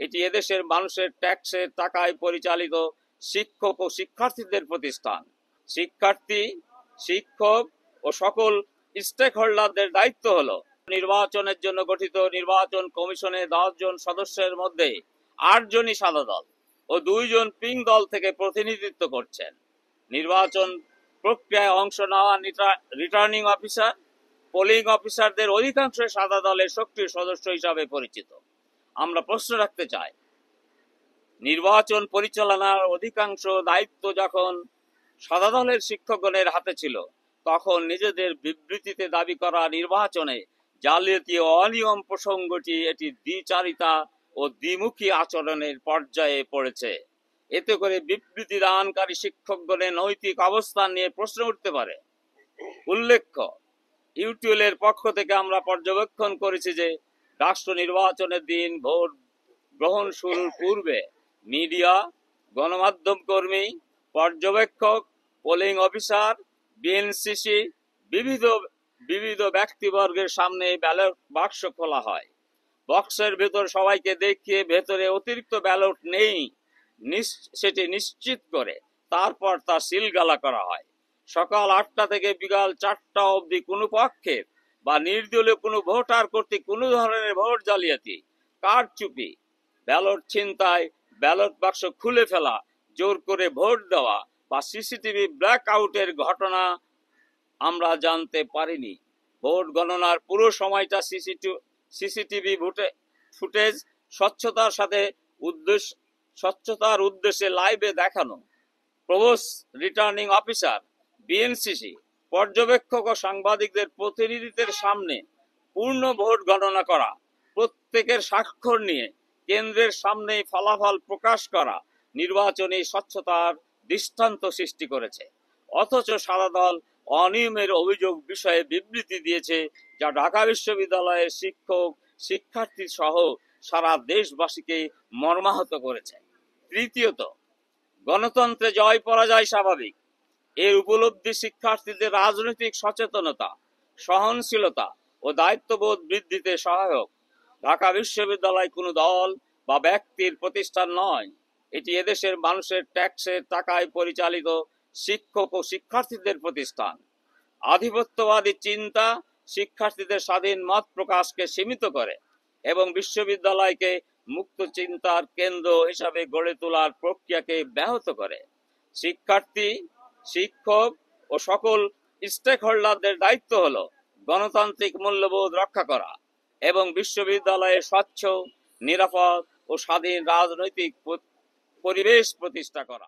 এটি এদেশের মানুষের ট্যাক্সের টাকায় পরিচালিত শিক্ষক ও শিক্ষার্থীদের প্রতিষ্ঠান। শিক্ষার্থী, শিক্ষক ও সকল স্টেক হোল্ডারদের দায়িত্ব হলো নির্বাচনের জন্য গঠিত নির্বাচন কমিশনে 10 জন সদস্যের মধ্যে 8 জনই সাদা দল ও 2 জন পিঙ্ক দল থেকে প্রতিনিধিত্ব করছেন। নির্বাচন প্রক্রিয়ায় অংশ নেওয়া রিটার্নিং অফিসার, পোলিং অফিসারদের অধিকাংশ সাদা দলের সক্রিয় সদস্য হিসাবে পরিচিত। আমরা প্রশ্ন রাখতে চাই, নির্বাচন পরিচালনার অধিকাংশ দায়িত্ব যখন সাদা দলের শিক্ষকগণের হাতে ছিল, তখন নিজেদের বিবৃতিতে দাবি করা নির্বাচনে জালিয়াতি ও অনিয়ম প্রসঙ্গটি এটি দ্বিচারিতা ও দ্বিমুখী আচরণের পর্যায়ে পড়েছে। এতে করে বিবৃতি দানকারী শিক্ষকগণের নৈতিক অবস্থান নিয়ে প্রশ্ন উঠতে পারে। উল্লেখ্য, ইউটিউলের পক্ষ থেকে আমরা পর্যবেক্ষণ করেছি যে রাষ্ট্র নির্বাচনের দিন ভোট গ্রহণ শুরুর পূর্বে মিডিয়া, গণমাধ্যম কর্মী, পর্যবেক্ষক, পোলিং অফিসার, বিএনসিসি বিবিধ ব্যক্তিবর্গের সামনে ব্যালট বাক্স খোলা হয়। বক্সের ভেতর সবাইকে দেখিয়ে ভেতরে অতিরিক্ত ব্যালট নেই সেটি নিশ্চিত করে তারপর তা সিলগালা করা হয়। সকাল 8টা থেকে বিকাল 4টা অবধি কোনো পক্ষের বা নির্দলীয় কোনো ভোটার কর্তৃক কোনো ধরনের ভোট জালিয়াতি, কারচুপি, ব্যালট ছিনতাই, ব্যালট বাক্স খুলে ফেলা, জোর করে ভোট দেওয়া বা সিসিটিভি ব্ল্যাক আউটের ঘটনা আমরা জানতে পারিনি। ভোট গণনার পুরো সময়টা সিসিটিভি ফুটেজ স্বচ্ছতার উদ্দেশ্যে লাইভে দেখানো। প্রভোস্ট রিটার্নিং অফিসার, বিএনসিসি, পর্যবেক্ষক ও সাংবাদিকদের প্রতিনিধিদের সামনে পূর্ণ ভোট গণনা করা, প্রত্যেকের স্বাক্ষর নিয়ে কেন্দ্রের সামনে ফলাফল প্রকাশ করা নির্বাচনী স্বচ্ছতার দৃষ্টান্ত সৃষ্টি করেছে। অথচ সাদা দল অনিয়মের অভিযোগ বিষয়ে বিবৃতি দিয়েছে, যা ঢাকা বিশ্ববিদ্যালয়ের শিক্ষক, শিক্ষার্থী সহ সারা দেশবাসীকে মর্মাহত করেছে। তৃতীয়ত, গণতন্ত্রে জয় পরাজয় স্বাভাবিক। এর উপলব্ধি শিক্ষার্থীদের রাজনৈতিক সচেতনতা, সহনশীলতা ও দায়িত্ববোধ বৃদ্ধিতে সহায়ক। ঢাকা বিশ্ববিদ্যালয় কোনো দল বা ব্যক্তির প্রতিষ্ঠান নয়, এটি এদেশের মানুষের ট্যাক্সের টাকায় পরিচালিত শিক্ষক ও শিক্ষার্থীদের প্রতিষ্ঠান। আধিপত্যবাদী চিন্তা শিক্ষার্থীদের স্বাধীন মত প্রকাশকে সীমিত করে এবং বিশ্ববিদ্যালয়কে মুক্ত চিন্তার কেন্দ্র হিসাবে গড়ে তোলার প্রক্রিয়াকে ব্যাহত করে। শিক্ষার্থী, শিক্ষক ও সকল স্টেক হোল্ডারদের দায়িত্ব হলো গণতান্ত্রিক মূল্যবোধ রক্ষা করা এবং বিশ্ববিদ্যালয়ে স্বচ্ছ, নিরাপদ ও স্বাধীন রাজনৈতিক পরিবেশ প্রতিষ্ঠা করা।